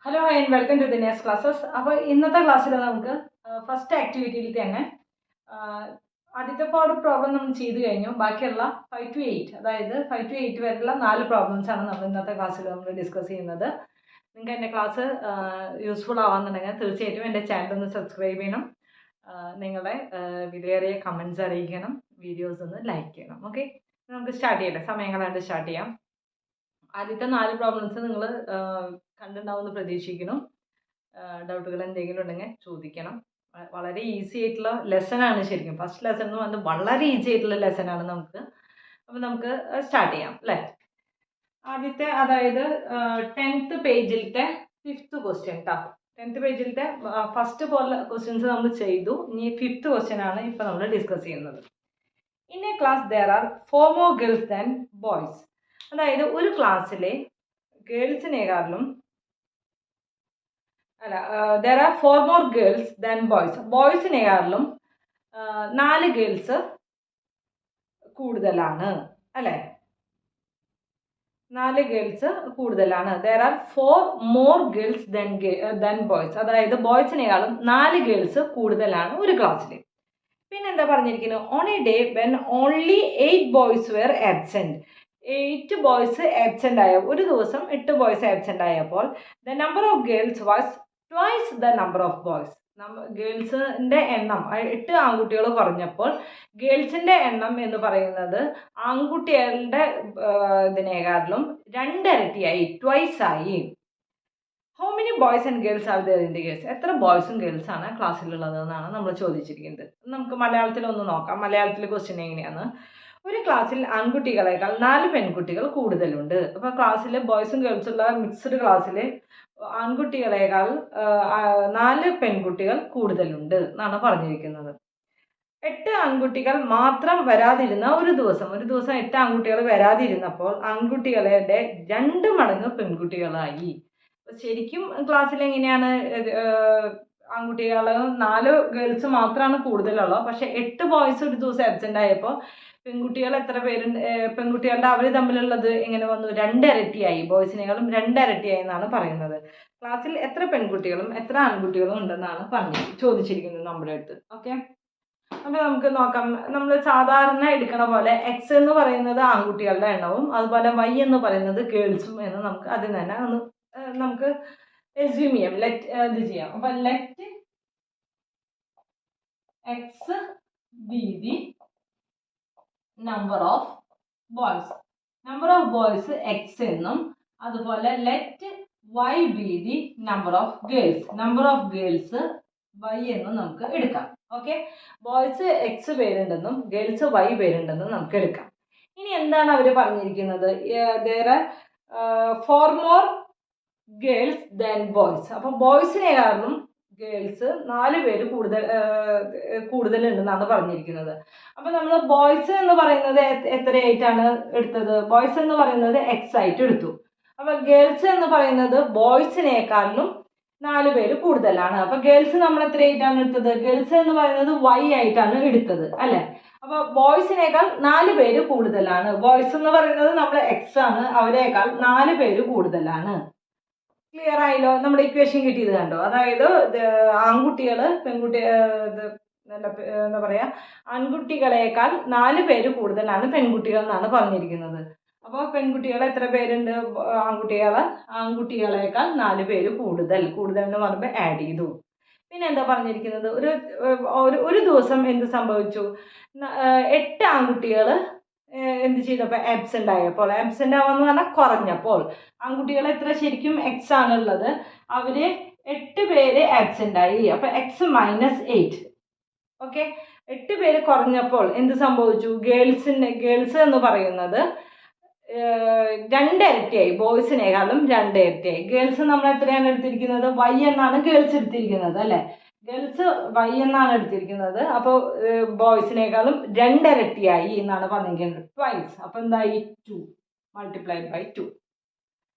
Hello and welcome to Diners classes. അപ്പോൾ ഇന്നത്തെ ക്ലാസ്സിൽ നമുക്ക് ഫസ്റ്റ് ആക്ടിവിറ്റിയിൽ തന്നെ ആദ്യത്തെ പ്രോബ്ലം നമ്മൾ ചെയ്തു കഴിഞ്ഞു. ബാക്കിയുള്ള 5 to 8, അതായത് 5 to 8 വരെയുള്ള 4 പ്രോബ്ലംസ് ആണ് നമ്മൾ ഇന്നത്തെ ക്ലാസ്സിൽ നമ്മൾ ഡിസ്കസ് ചെയ്യുന്നത്. നിങ്ങൾക്ക് എൻ്റെ ക്ലാസ് യൂസ്ഫുൾ ആവാന്നുണ്ടെങ്കിൽ തീർച്ചയായിട്ടും എൻ്റെ ചാനൽ ഒന്ന് സബ്സ്ക്രൈബ് ചെയ്യണം, നിങ്ങളുടെ വിലയേറിയ കമൻറ്റ്സ് അറിയിക്കണം, വീഡിയോസ് ഒന്ന് ലൈക്ക് ചെയ്യണം. ഓക്കെ, നമുക്ക് സ്റ്റാർട്ട് ചെയ്യട്ടെ, സമയം കളയാണ്ട് സ്റ്റാർട്ട് ചെയ്യാം. ആദ്യത്തെ 4 പ്രോബ്ലംസ് നിങ്ങൾ കണ്ടിട്ടുണ്ടാവുമെന്ന് പ്രതീക്ഷിക്കുന്നു. ഡൗട്ടുകൾ എന്തെങ്കിലും ഉണ്ടെങ്കിൽ ചോദിക്കണം. വളരെ ഈസി ആയിട്ടുള്ള ലെസനാണ്. ശരിക്കും ഫസ്റ്റ് ലെസൺ എന്ന് പറഞ്ഞാൽ വളരെ ഈസി ആയിട്ടുള്ള ലെസനാണ് നമുക്ക്. അപ്പോൾ നമുക്ക് സ്റ്റാർട്ട് ചെയ്യാം അല്ലേ. ആദ്യത്തെ, അതായത് 10th പേജിലത്തെ 5th ക്വസ്റ്റ്യൻ കേട്ടോ. 10th പേജിലത്തെ ഫസ്റ്റ് പോലെ ക്വസ്റ്റ്യൻസ് നമ്മൾ ചെയ്തു. ഇനി 5th ക്വസ്റ്റ്യൻ ആണ് ഇപ്പോൾ നമ്മൾ ഡിസ്കസ് ചെയ്യുന്നത്. In A class there are 4 more girls than boys. അതായത് ഒരു ക്ലാസ്സിലെ ഗേൾസിനേക്കാളും there are 4 more girls than boys. ബോയ്സിനേക്കാളും 4 girls കൂടുതലാണ് അല്ലേ. 4 ഗേൾസ് കൂടുതലാണ്. there are 4 more girls than boys. അതായത് ബോയ്സിനേക്കാളും 4 ഗേൾസ് കൂടുതലാണ് ഒരു ക്ലാസ്സിൽ. പിന്നെ എന്താ പറഞ്ഞിരിക്കുന്നത്? On a day when only 8 boys were absent. 8 boys absent ആയ ഒരു ദിവസം 8 ബോയ്സ് ആബ്സെൻ്റ് ആയപ്പോൾ the number of girls was twice the number of boys. ഗേൾസിൻ്റെ എണ്ണം 8 ആൺകുട്ടികൾ കുറഞ്ഞപ്പോൾ ഗേൾസിൻ്റെ എണ്ണം എന്ന് പറയുന്നത് ആൺകുട്ടികളുടെ ഇതിനേക്കാളും 2 ഇരട്ടിയായി, ട്വൈസ് ആയി. How many boys and girls are there in the class? എത്ര ബോയ്സും ഗേൾസ് ആണ് ക്ലാസ്സിലുള്ളത് എന്നാണ് നമ്മൾ ചോദിച്ചിരിക്കുന്നത്. നമുക്ക് മലയാളത്തിലൊന്ന് നോക്കാം. മലയാളത്തിൽ ക്വസ്റ്റ്യൻ എങ്ങനെയാണ്? ഒരു ക്ലാസ്സിൽ ആൺകുട്ടികളെക്കാൾ 4 പെൺകുട്ടികൾ കൂടുതലുണ്ട്. അപ്പോൾ ക്ലാസ്സിൽ ബോയ്സും ഗേൾസും ഉള്ള മിക്സ്ഡ് ക്ലാസ്സിൽ ആൺകുട്ടികളെക്കാൾ 4 പെൺകുട്ടികൾ കൂടുതലുണ്ട് എന്നാണ് പറഞ്ഞിരിക്കുന്നത്. 8 ആൺകുട്ടികൾ മാത്രം വരാതിരുന്ന ഒരു ദിവസം 8 ആൺകുട്ടികൾ വരാതിരുന്നപ്പോൾ ആൺകുട്ടികളുടെ 2 മടങ്ങ് പെൺകുട്ടികളായി. ശരിക്കും ക്ലാസ്സിൽ എങ്ങനെയാണ്? ആൺകുട്ടികൾ 4 ഗേൾസ് മാത്രമാണ് കൂടുതലുള്ളത്. പക്ഷെ 8 ബോയ്സ് ഒരു ദിവസം ആബ്സെൻ്റ് ആയപ്പോൾ പെൺകുട്ടികൾ എത്ര പേരുണ്ട്? പെൺകുട്ടികളുടെ അവർ തമ്മിലുള്ളത് എങ്ങനെ വന്നു? 2 ഇരട്ടിയായി. ബോയ്സിനേക്കാളും 2 ഇരട്ടിയായി എന്നാണ് പറയുന്നത്. ക്ലാസ്സിൽ എത്ര പെൺകുട്ടികളും എത്ര ആൺകുട്ടികളും ഉണ്ടെന്നാണ് ചോദിച്ചിരിക്കുന്നത് നമ്മുടെ അടുത്ത്. ഓക്കെ, അപ്പോൾ നമുക്ക് നോക്കാം. നമ്മൾ സാധാരണ എടുക്കണ പോലെ എക്സ് എന്ന് പറയുന്നത് ആൺകുട്ടികളുടെ എണ്ണവും അതുപോലെ വൈ എന്ന് പറയുന്നത് ഗേൾസും എന്ന് നമുക്ക് അതിൽ തന്നെ ഒന്ന് നമുക്ക് എസ്യൂം ചെയ്യാം. ഇത് ചെയ്യാം. അപ്പൊ let X be the number of boys. Number of boys X എന്നും അതുപോലെ let Y be the number of girls. Number of girls Y എന്നും നമുക്ക് എടുക്കാം. ഓക്കെ, ബോയ്സ് എക്സ് പേരുണ്ടെന്നും ഗേൾസ് വൈ പേരുണ്ടെന്നും നമുക്ക് എടുക്കാം. ഇനി എന്താണ് അവർ പറഞ്ഞിരിക്കുന്നത്? there are 4 more girls than boys. അപ്പോൾ ബോയ്സിനേക്കാളും ഗേൾസ് 4 പേര് കൂടുതലുണ്ടെന്നാണ് പറഞ്ഞിരിക്കുന്നത്. അപ്പോൾ നമ്മൾ ബോയ്സ് എന്ന് പറയുന്നത് എത്രയായിട്ടാണ് എടുത്തത്? ബോയ്സ് എന്ന് പറയുന്നത് എക്സ് ആയിട്ട് എടുത്തു. അപ്പോൾ ഗേൾസ് എന്ന് പറയുന്നത് ബോയ്സിനേക്കാളും 4 പേര് കൂടുതലാണ്. അപ്പോൾ ഗേൾസ് നമ്മൾ എത്രയായിട്ടാണ് എടുത്തത്? ഗേൾസ് എന്ന് പറയുന്നത് വൈ ആയിട്ടാണ് എടുത്തത് അല്ലേ. അപ്പോൾ ബോയ്സിനേക്കാൾ 4 പേര് കൂടുതലാണ്. ബോയ്സ് എന്ന് പറയുന്നത് നമ്മൾ എക്സ് ആണ്, അവരേക്കാൾ 4 പേര് കൂടുതലാണ്. ക്ലിയർ ആയല്ലോ? നമ്മുടെ ഇക്വേഷൻ കിട്ടിയത് കണ്ടോ? അതായത് ആൺകുട്ടികൾ എന്താ പറയാ, ആൺകുട്ടികളെക്കാൾ 4 പേര് കൂടുതലാണ് പെൺകുട്ടികൾ എന്നാണ് പറഞ്ഞിരിക്കുന്നത്. അപ്പോൾ പെൺകുട്ടികൾ എത്ര പേരുണ്ട്? ആൺകുട്ടികളെക്കാൾ 4 പേര് കൂടുതൽ എന്ന് പറയുമ്പോൾ ആഡ് ചെയ്തു. പിന്നെ എന്താ പറഞ്ഞിരിക്കുന്നത്? ഒരു ദിവസം എന്ത് സംഭവിച്ചു? 8 ആൺകുട്ടികൾ എന്ത് ചെയ്തപ്പോൾ ആബ്സെൻ്റ് ആയപ്പോൾ, ആബ്സെൻ്റ് ആവാന്ന് പറഞ്ഞാൽ കുറഞ്ഞപ്പോൾ, ആൺകുട്ടികൾ എത്ര ശരിക്കും എക്സ് ആണുള്ളത്, അവര് 8 പേര് ആബ്സെൻ്റ് ആയി. അപ്പൊ എക്സ് -8. ഓക്കെ, 8 പേര് കുറഞ്ഞപ്പോൾ എന്ത് സംഭവിച്ചു? ഗേൾസ് എന്ന് പറയുന്നത് 2 ഇരട്ടിയായി. ബോയ്സിനേക്കാളും 2 ഇരട്ടിയായി. ഗേൾസ് നമ്മൾ എത്രയാണ് എടുത്തിരിക്കുന്നത്? വൈ എന്നാണ് ഗേൾസ് എടുത്തിരിക്കുന്നത് അല്ലെ. ഗേൾസ് വൈ എന്നാണ് എടുത്തിരിക്കുന്നത്. അപ്പോൾ ബോയ്സിനേക്കാളും 2 ഇരട്ടിയായി എന്നാണ് പറഞ്ഞിരിക്കുന്നത്, ട്വൈസ്. അപ്പൊ എന്തായി? 2 multiplied by 2.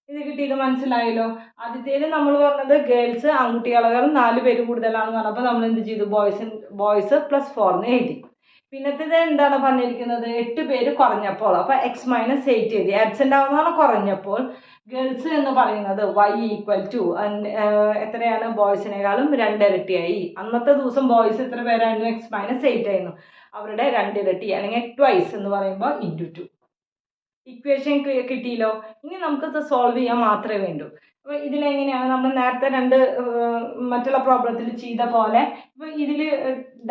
ഇത് കിട്ടിയത് മനസ്സിലായല്ലോ? ആദ്യത്തേല് നമ്മൾ പറഞ്ഞത് ഗേൾസ് ആൺകുട്ടികളെക്കാളും 4 പേര് കൂടുതലാണെന്ന് പറഞ്ഞപ്പോൾ നമ്മൾ എന്ത് ചെയ്തു? ബോയ്സ് +4 എന്ന് എഴുതി. പിന്നത്തേത് എന്താണ് പറഞ്ഞിരിക്കുന്നത്, 8 പേര് കുറഞ്ഞപ്പോൾ, അപ്പൊ x-8 എഴുതി. ആബ്സെന്റ് ആവുന്നതാണ് കുറഞ്ഞപ്പോൾ. ഗേൾസ് എന്ന് പറയുന്നത് y ഈക്വൽ ടു എത്രയാണ്, ബോയ്സിനേക്കാളും 2 ഇരട്ടിയായി. അന്നത്തെ ദിവസം ബോയ്സ് എത്ര പേരായിരുന്നു, x-8 ആയിരുന്നു. അവരുടെ 2 ഇരട്ടി അല്ലെങ്കിൽ ട്വൈസ് എന്ന് പറയുമ്പോൾ × 2. ഇക്വേഷൻ കിട്ടിയല്ലോ. ഇനി നമുക്കത് സോൾവ് ചെയ്യാൻ മാത്രമേ വേണ്ടൂ. അപ്പോൾ ഇതിലെങ്ങനെയാണ് നമ്മൾ നേരത്തെ മറ്റുള്ള പ്രോബ്ലത്തിൽ ചെയ്ത പോലെ ഇപ്പോൾ ഇതിൽ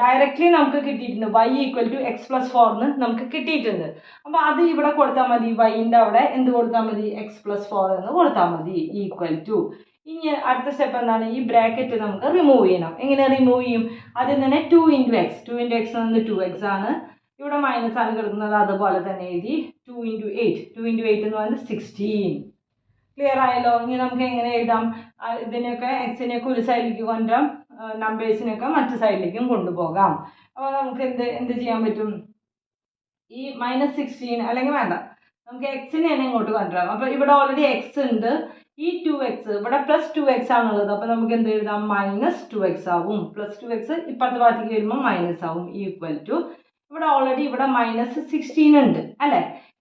ഡയറക്റ്റ്ലി നമുക്ക് കിട്ടിയിട്ടുണ്ട് y ഈക്വൽ ടു x+4 എന്ന് നമുക്ക് കിട്ടിയിട്ടുണ്ട്. അപ്പോൾ അത് ഇവിടെ കൊടുത്താൽ മതി. വൈൻ്റെ അവിടെ എന്ത് കൊടുത്താൽ മതി, x+4 എന്ന് കൊടുത്താൽ മതി ഈക്വൽ ടു. ഇനി അടുത്ത സ്റ്റെപ്പ് എന്താണ്, ഈ ബ്രാക്കറ്റ് നമുക്ക് റിമൂവ് ചെയ്യണം. എങ്ങനെ റിമൂവ് ചെയ്യും, ആദ്യം തന്നെ 2 × x. 2 × x എന്നത് 2x ആണ്. ഇവിടെ മൈനസ് ആണ് കിടക്കുന്നത്, അതുപോലെ തന്നെ എഴുതി. 2 × 8. 2 × 8 എന്ന് പറയുന്നത് 16. ക്ലിയർ ആയല്ലോ. ഇനി നമുക്ക് എങ്ങനെ എഴുതാം, ഇതിനൊക്കെ എക്സിനെയൊക്കെ ഒരു സൈഡിലേക്ക് കൊണ്ടുവരാം, നമ്പേഴ്സിനൊക്കെ മറ്റു സൈഡിലേക്കും കൊണ്ടുപോകാം. അപ്പോൾ നമുക്ക് എന്ത് ചെയ്യാൻ പറ്റും, ഈ -16 അല്ലെങ്കിൽ വേണ്ട, നമുക്ക് എക്സിനെ തന്നെ ഇങ്ങോട്ട് കൊണ്ടുവരാം. അപ്പോൾ ഇവിടെ ഓൾറെഡി എക്സ് ഉണ്ട്. ഈ 2x ഇവിടെ +2x ആണുള്ളത്. അപ്പോൾ നമുക്ക് എന്ത് എഴുതാം, -2x ആവും. +2x ഇപ്പുറത്തെ ഭാഗത്തേക്ക് വരുമ്പോൾ മൈനസ് ആവും ഈക്വൽ ടു. ഇവിടെ ഓൾറെഡി ഇവിടെ -16 ഉണ്ട് അല്ലേ.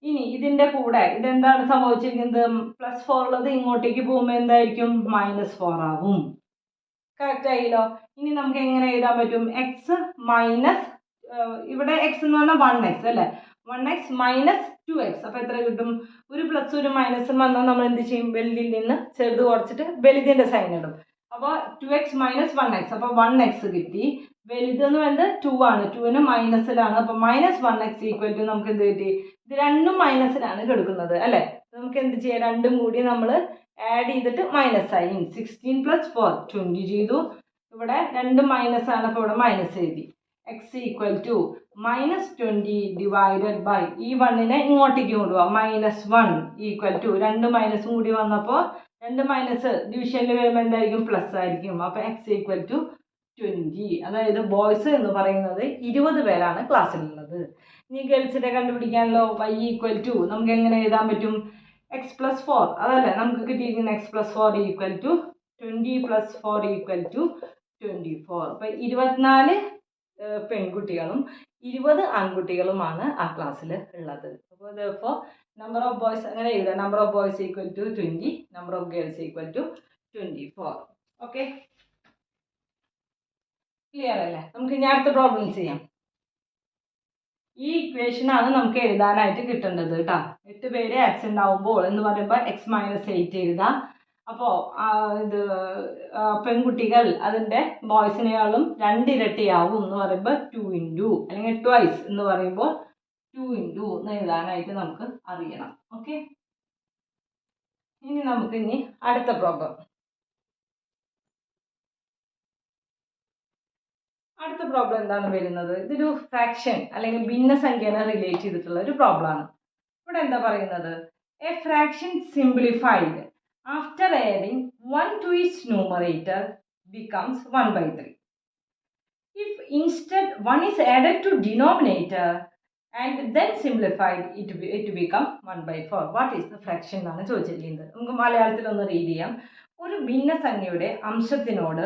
ഇനി ഇതിൻ്റെ കൂടെ ഇതെന്താണ് സംഭവിച്ചിരിക്കുന്നത്, +4 ഉള്ളത് ഇങ്ങോട്ടേക്ക് പോകുമ്പോൾ എന്തായിരിക്കും, -4 ആവും. കറക്റ്റ് ആയില്ലോ. ഇനി നമുക്ക് എങ്ങനെ എഴുതാൻ പറ്റും, എക്സ് മൈനസ് ഇവിടെ എക്സ് എന്ന് പറഞ്ഞാൽ 1x അല്ലേ, 1x - 2x. അപ്പോൾ എത്ര കിട്ടും, ഒരു പ്ലസ് ഒരു മൈനസും വന്നാൽ നമ്മൾ എന്ത് ചെയ്യും, വലുതിൽ നിന്ന് ചെറുത് കുറച്ചിട്ട് വലുതിൻ്റെ സൈൻ ഇടും. അപ്പോൾ 2x - 1x, അപ്പോൾ 1x കിട്ടി. വലുതെന്ന് പറയുന്നത് 2 ആണ്, 2ന് മൈനസിലാണ്. അപ്പോൾ -1x ഈക്വൽ ടു നമുക്ക് എന്ത് കിട്ടി, ഇത് രണ്ടും മൈനസിലാണ് കിടക്കുന്നത് അല്ലേ. നമുക്ക് എന്ത് ചെയ്യാം, രണ്ടും കൂടി നമ്മൾ ആഡ് ചെയ്തിട്ട് മൈനസ് ആയി. 16 + 4 20 ചെയ്തു. ഇവിടെ രണ്ടും മൈനസ് ആണ്, അപ്പോൾ ഇവിടെ മൈനസ് എഴുതി. x equal to -20 divided by ഈ 1നെ ഇങ്ങോട്ടേക്ക് കൊണ്ടുപോകാം, -1 ഈക്വൽ ടു 2 മൈനസും കൂടി വന്നപ്പോൾ 2 മൈനസ് ഡിവിഷനിൽ വരുമ്പോൾ എന്തായിരിക്കും, പ്ലസ് ആയിരിക്കും. അപ്പോൾ x ഈക്വൽ ടു 20. അതായത് ബോയ്സ് എന്ന് പറയുന്നത് 20 പേരാണ് ക്ലാസ്സിലുള്ളത്. ഇനി ഗേൾസിനെ കണ്ടുപിടിക്കാനല്ലോ, y ഈക്വൽ ടു നമുക്ക് എങ്ങനെ എഴുതാൻ പറ്റും, x+4 അതല്ലേ നമുക്ക് കിട്ടിയിരിക്കുന്ന, x+4 equal to 20 + 4 equal to 24. അപ്പോൾ 24 പെൺകുട്ടികളും 20 ആൺകുട്ടികളുമാണ് ആ ക്ലാസ്സിൽ ഉള്ളത്. അപ്പോൾ therefore നമ്പർ ഓഫ് ബോയ്സ് അങ്ങനെ എഴുതാം, number of boys equal to 20, number of girls equal to 24. Okay, clear അല്ലേ. നമുക്ക് ഇനി അടുത്ത പ്രോബ്ലം ചെയ്യാം. ഈ ഇക്വേഷനാണ് നമുക്ക് എഴുതാനായിട്ട് കിട്ടേണ്ടത് കേട്ടോ. 8 പേര് ആബ്സെന്റ് ആവുമ്പോൾ എന്ന് പറയുമ്പോൾ x-8 എഴുതാം. അപ്പോൾ ഇത് പെൺകുട്ടികൾ അതിൻ്റെ ബോയ്സിനേക്കാളും 2 ഇരട്ടിയാവും എന്ന് പറയുമ്പോൾ 2 × അല്ലെങ്കിൽ ട്വൈസ് എന്ന് പറയുമ്പോൾ 2 × എന്ന് എഴുതാനായിട്ട് നമുക്ക് അറിയണം. ഓക്കെ, ഇനി നമുക്ക് അടുത്ത പ്രോബ്ലം. അടുത്ത പ്രോബ്ലം എന്താണ് വരുന്നത്, ഇതൊരു ഫ്രാക്ഷൻ അല്ലെങ്കിൽ ഭിന്നസംഖ്യനെ റിലേറ്റ് ചെയ്തിട്ടുള്ള ഒരു പ്രോബ്ലം ആണ്. ഇവിടെ എന്താ പറയുന്നത്, A fraction simplified after adding 1 to its numerator becomes 1/3. If instead 1 is added to denominator and then simplified, it become 1/4. What is the fraction എന്നാണ് ചോദിച്ചിരിക്കുന്നത്. നമുക്ക് മലയാളത്തിൽ ഒന്ന് റീഡ് ചെയ്യാം. ഒരു ഭിന്നസംഖ്യയുടെ അംശത്തിനോട്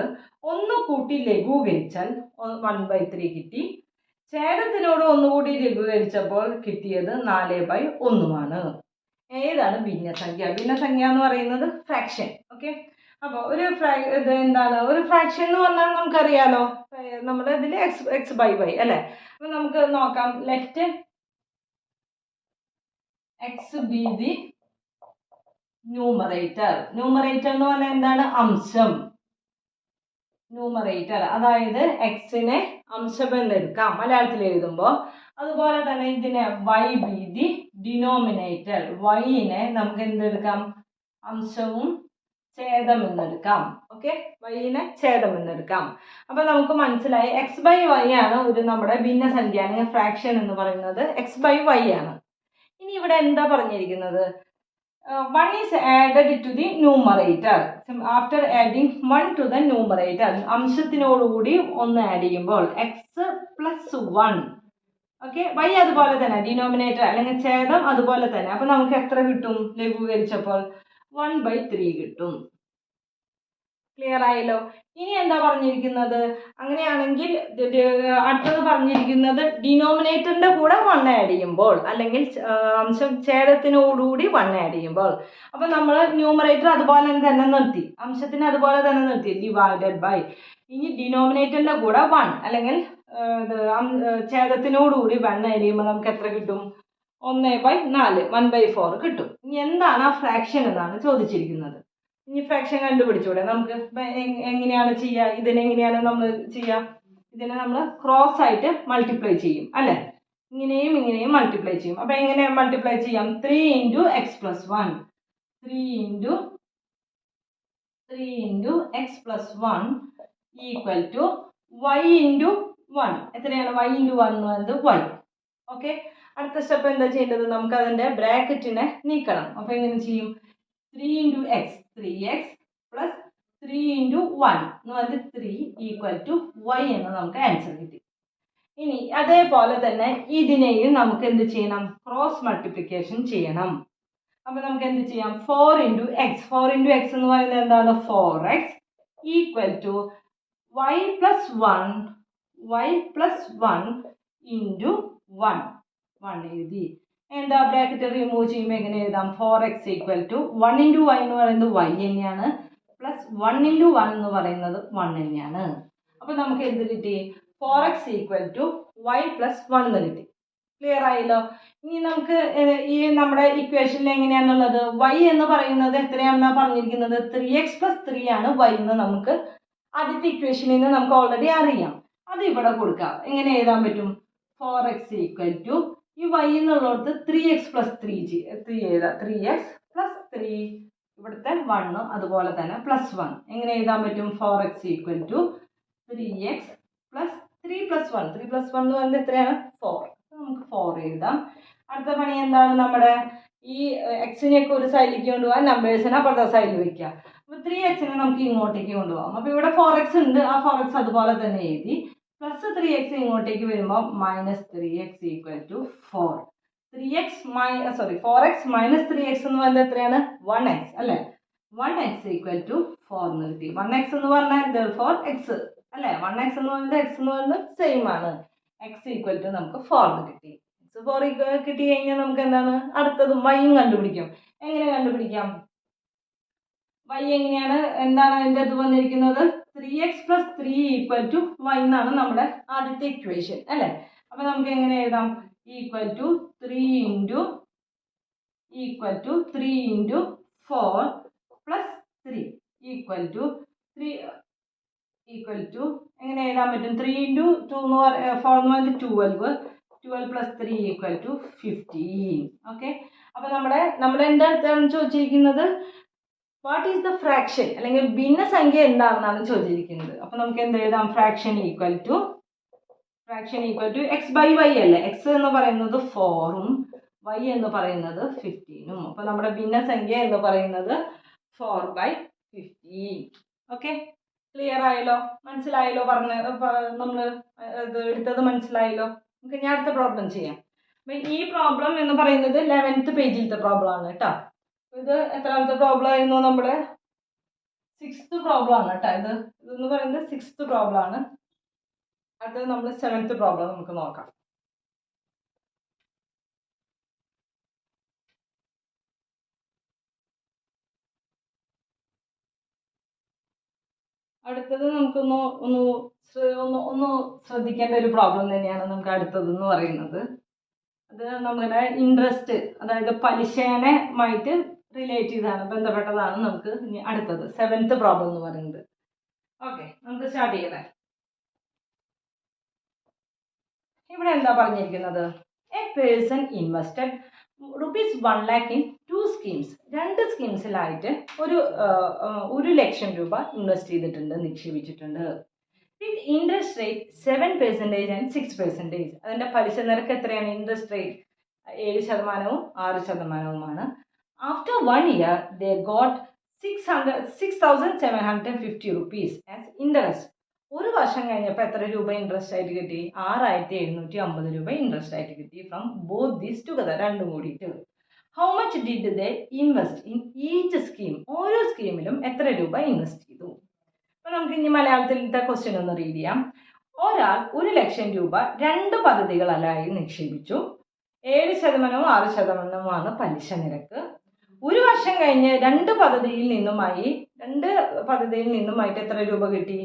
1 കൂട്ടി ലഘൂകരിച്ചാൽ 1/3 കിട്ടി. ഛേദത്തിനോട് 1 കൂടി ലഘൂകരിച്ചപ്പോൾ കിട്ടിയത് 4/1. ഏതാണ് ഭിന്നസംഖ്യ? ഭിന്നസംഖ്യ എന്ന് പറയുന്നത് ഫ്രാക്ഷൻ. ഓക്കെ, അപ്പോൾ ഇത് എന്താണ് ഒരു ഫ്രാക്ഷൻ എന്ന് പറഞ്ഞാൽ നമുക്കറിയാലോ, നമ്മുടെ ഇതിൽ x/y അല്ലേ. അപ്പം നമുക്ക് നോക്കാം, let x be the numerator. Numerator എന്ന് പറഞ്ഞാൽ എന്താണ്, അംശം. ന്യൂമറേറ്റർ അതായത് എക്സിനെ അംശം എന്നെടുക്കാം മലയാളത്തിൽ എഴുതുമ്പോൾ. അതുപോലെ തന്നെ ഇതിനെ y be the ഡിനോമിനേറ്റർ. yനെ നമുക്ക് എന്തെടുക്കാം, അംശവും ഛേദം എന്നെടുക്കാം. ഓക്കെ, yനെ ഛേദം എന്നെടുക്കാം. അപ്പോൾ നമുക്ക് മനസ്സിലായി x/y ആണ് ഒരു നമ്മുടെ ഭിന്നസംഖ്യ അല്ലെങ്കിൽ ഫ്രാക്ഷൻ എന്ന് പറയുന്നത് x/y ആണ്. ഇനി ഇവിടെ എന്താ പറഞ്ഞിരിക്കുന്നത്, 1 is added to the numerator. After adding 1 to the numerator, അംശത്തിനോടുകൂടി 1 add ചെയ്യുമ്പോൾ x+1. ഓക്കെ, y അതുപോലെ തന്നെ ഡിനോമിനേറ്റർ അല്ലെങ്കിൽ ഛേദം അതുപോലെ തന്നെ. അപ്പോൾ നമുക്ക് എത്ര കിട്ടും ലഘൂകരിച്ചപ്പോൾ, 1/3 കിട്ടും. ക്ലിയർ ആയല്ലോ. ഇനി എന്താ പറഞ്ഞിരിക്കുന്നത്, അങ്ങനെയാണെങ്കിൽ അടുത്തത് പറഞ്ഞിരിക്കുന്നത് ഡിനോമിനേറ്ററിന്റെ കൂടെ 1 ആഡ് ചെയ്യുമ്പോൾ, അല്ലെങ്കിൽ അംശം ഛേദത്തിനോടുകൂടി 1 ആഡ് ചെയ്യുമ്പോൾ. അപ്പൊ നമ്മൾ ന്യൂമറേറ്റർ അതുപോലെ തന്നെ നിർത്തി, അംശത്തിന് അതുപോലെ തന്നെ നിർത്തി, ഡിവൈഡഡ് ബൈ. ഇനി ഡിനോമിനേറ്ററിന്റെ കൂടെ 1 അല്ലെങ്കിൽ ഛേദത്തിനോടുകൂടി 1 ആഡ് ചെയ്യുമ്പോൾ നമുക്ക് എത്ര കിട്ടും? 1/4, 1/4 കിട്ടും. ഇനി എന്താണ് ആ ഫ്രാക്ഷൻ എന്നാണ് ചോദിച്ചിരിക്കുന്നത്. ഇനി ഫ്രാക്ഷൻ കണ്ടുപിടിച്ചൂടെ നമുക്ക്? എങ്ങനെയാണ് ചെയ്യുക? ഇതിനെങ്ങനെയാണ് നമ്മൾ ചെയ്യുക? ഇതിനെ നമ്മൾ ക്രോസ് ആയിട്ട് മൾട്ടിപ്ലൈ ചെയ്യും അല്ലെ? ഇങ്ങനെയും ഇങ്ങനെയും മൾട്ടിപ്ലൈ ചെയ്യും. അപ്പൊ എങ്ങനെ മൾട്ടിപ്ലൈ ചെയ്യാം? 3 × x + 1, 3 × x + 1 equal to y × 1. എത്രയാണ് y × 1 എന്ന് പറയുന്നത്? y. ഓക്കെ, അടുത്ത സ്റ്റെപ്പ് എന്താ ചെയ്യേണ്ടത്? നമുക്ക് അതിന്റെ ബ്രാക്കറ്റിനെ നീക്കണം. അപ്പൊ എങ്ങനെ ചെയ്യും? 3 × x, 3x plus 3 × 1 എന്ന് പറഞ്ഞാൽ 3 ഈക്വൽ ടു y എന്ന് നമുക്ക് ആൻസർ കിട്ടി. ഇനി അതേപോലെ തന്നെ ഇതിനെയും നമുക്ക് എന്ത് ചെയ്യണം? ക്രോസ് മൾട്ടിപ്ലിക്കേഷൻ ചെയ്യണം. അപ്പൊ നമുക്ക് എന്ത് ചെയ്യാം? 4 × x, 4 × x എന്ന് പറയുന്നത് എന്താണ്? 4x equal to y plus 1 × 1 എഴുതി. എന്താ ബ്രാക്കറ്റ് റിമൂവ് ചെയ്യുമ്പോൾ എങ്ങനെ എഴുതാം? 4x ഈക്വൽ ടു 1 × y എന്ന് പറയുന്നത് y തന്നെയാണ്, പ്ലസ് 1 × 1 എന്ന് പറയുന്നത് 1 തന്നെയാണ്. അപ്പൊ നമുക്ക് എന്ത് കിട്ടി? 4x equal to y plus 1 എന്ന് കിട്ടി. ക്ലിയർ ആയല്ലോ. ഇനി നമുക്ക് ഈ നമ്മുടെ ഇക്വേഷനിൽ എങ്ങനെയാണുള്ളത്? y എന്ന് പറയുന്നത് എത്രയാണെന്നാ പറഞ്ഞിരിക്കുന്നത്? 3x + 3 ആണ് y എന്ന് നമുക്ക് ആദ്യത്തെ ഇക്വേഷനിൽ നിന്ന് നമുക്ക് ഓൾറെഡി അറിയാം. അത് ഇവിടെ കൊടുക്കാം. എങ്ങനെ എഴുതാൻ പറ്റും? 4x ഈക്വൽ ടു ഈ y എന്നുള്ളത് 3x + 3 എഴുതാം. 3x + 3 ഇവിടുത്തെ 1 അതുപോലെ തന്നെ +1. എങ്ങനെ എഴുതാൻ പറ്റും? 4x equal to 3x + 3 + 1. 3 + 1 എന്ന് പറയുന്നത് എത്രയാണ്? 4. നമുക്ക് 4 എഴുതാം. അടുത്ത പണി എന്താണ്? നമ്മുടെ ഈ എക്സിനെയൊക്കെ ഒരു സൈഡിലേക്ക് കൊണ്ടുപോകാൻ നമ്പേഴ്സിനെ അപ്പുറത്തെ സൈഡിൽ വെക്കുക. അപ്പൊ 3x നമുക്ക് ഇങ്ങോട്ടേക്ക് കൊണ്ടുപോകാം. അപ്പൊ ഇവിടെ 4x ഉണ്ട്, ആ 4x അതുപോലെ തന്നെ എഴുതി. പ്ലസ് 3x ഇങ്ങോട്ടേക്ക് വരുമ്പോൾ -3x equal to 4. 4x - 3x എന്ന് പറയുന്നത് എത്രയാണ്? 1x അല്ലെ? 1x ഈക്വൽ ടു 4 എന്ന് കിട്ടി. 1x എന്ന് പറഞ്ഞാൽ therefore x അല്ലെ? 1x എന്ന് പറയുന്നത് x എന്ന് പറയുന്നത് സെയിം ആണ്. x ഈക്വൽ ടു നമുക്ക് 4 എന്ന് കിട്ടി. 4 കിട്ടി കഴിഞ്ഞാൽ നമുക്ക് എന്താണ്? അടുത്തത് y കണ്ടുപിടിക്കും. എങ്ങനെ കണ്ടുപിടിക്കാം? y എങ്ങനെയാണ്? എന്താണ് അതിൻ്റെ അത് വന്നിരിക്കുന്നത്? 3x + 3 ഈക്വൽ ടു y എന്നാണ് നമ്മുടെ ആദ്യത്തെ ഇക്വേഷൻ അല്ലെ? അപ്പൊ നമുക്ക് എങ്ങനെ എഴുതാം? Equal to 3 × 4 + 3 equal to 3 equal ടു എങ്ങനെ എഴുതാൻ പറ്റും? 3 × 2 എന്ന് 4 എന്ന് പറയുന്നത് 12 + 3 ഈക്വൽ ടു 15. ഓക്കെ, അപ്പൊ നമ്മുടെ എന്താണ് ചോദിച്ചിരിക്കുന്നത്? വാട്ട് ഈസ് ദ ഫ്രാക്ഷൻ അല്ലെങ്കിൽ ഭിന്നസംഖ്യ എന്താണെന്നാണ് ചോദിച്ചിരിക്കുന്നത്. അപ്പൊ നമുക്ക് എന്ത് എഴുതാം? ഫ്രാക്ഷൻ ഈക്വൽ ടു x/y അല്ലേ? x എന്ന് പറയുന്നത് 4ഉം y എന്ന് പറയുന്നത് 15ഉം. അപ്പൊ നമ്മുടെ ഭിന്നസംഖ്യ എന്ന് പറയുന്നത് 4/15. ഓക്കെ, ക്ലിയർ ആയല്ലോ? മനസ്സിലായല്ലോ? നമ്മൾ ഇത് എടുത്തത് മനസ്സിലായല്ലോ? നമുക്ക് ഞാൻ അടുത്ത പ്രോബ്ലം ചെയ്യാം. അപ്പൊ ഈ പ്രോബ്ലം എന്ന് പറയുന്നത് 11th പേജിലത്തെ പ്രോബ്ലം ആണ് കേട്ടോ. ഇത് എത്രാമത്തെ പ്രോബ്ലം ആയിരുന്നു? നമ്മുടെ 6th പ്രോബ്ലം ആണ് കേട്ടോ. ഇതെന്ന് പറയുന്നത് 6th പ്രോബ്ലം ആണ്. അടുത്തത് നമ്മൾ 7th പ്രോബ്ലം നമുക്ക് നോക്കാം. അടുത്തത് നമുക്കൊന്ന് ഒന്ന് ശ്രദ്ധിക്കേണ്ട ഒരു പ്രോബ്ലം തന്നെയാണ് നമുക്ക് അടുത്തതെന്ന് പറയുന്നത്. അത് നമ്മുടെ ഇൻട്രസ്റ്റ്, അതായത് പലിശേനമായിട്ട് റിലേറ്റ് ചെയ്താണ്, ബന്ധപ്പെട്ടതാണ്. നമുക്ക് ഇനി അടുത്തത് 7th പ്രോബ്ലം എന്ന് പറയുന്നത്. ഓക്കെ, നമുക്ക് സ്റ്റാർട്ട് ചെയ്യണേ. ഇവിടെ എന്താ പറഞ്ഞിരിക്കുന്നത്? A person invested ₹1 lakh in 2 schemes. 2 സ്കീംസിലായിട്ട് 1,00,000 രൂപ ഇൻവെസ്റ്റ് ചെയ്തിട്ടുണ്ട്, നിക്ഷേപിച്ചിട്ടുണ്ട്. With interest rate 7% and 6%. അതിന്റെ പലിശ നിരക്ക് എത്രയാണ്? Interest rate 7%, 6%. After 1 year they got 6,750 rupees as interest. ഒരു വർഷം കഴിഞ്ഞപ്പോൾ എത്ര രൂപ ഇൻട്രസ്റ്റ് ആയിട്ട് കിട്ടി? 6,750 രൂപ ഇൻട്രസ്റ്റ് ആയിട്ട് കിട്ടി ഫ്രം ബോത്ത് ദീസ് ടുഗദർ, രണ്ടും കൂടിയിട്ട്. How much did they invest in each scheme? ഓരോ സ്കീമിലും എത്ര രൂപ ഇൻവെസ്റ്റ് ചെയ്തു? അപ്പോൾ നമുക്ക് ഇനി മലയാളത്തിലത്തെ ക്വസ്റ്റ്യൻ ഒന്ന് റീഡ് ചെയ്യാം. ഒരാൾ 1,00,000 രൂപ 2 പദ്ധതികളായി നിക്ഷേപിച്ചു. 7% 6% പലിശ നിരക്ക്. ഒരു വർഷം കഴിഞ്ഞ് രണ്ട് പദ്ധതിയിൽ നിന്നുമായിട്ട് എത്ര രൂപ കിട്ടി?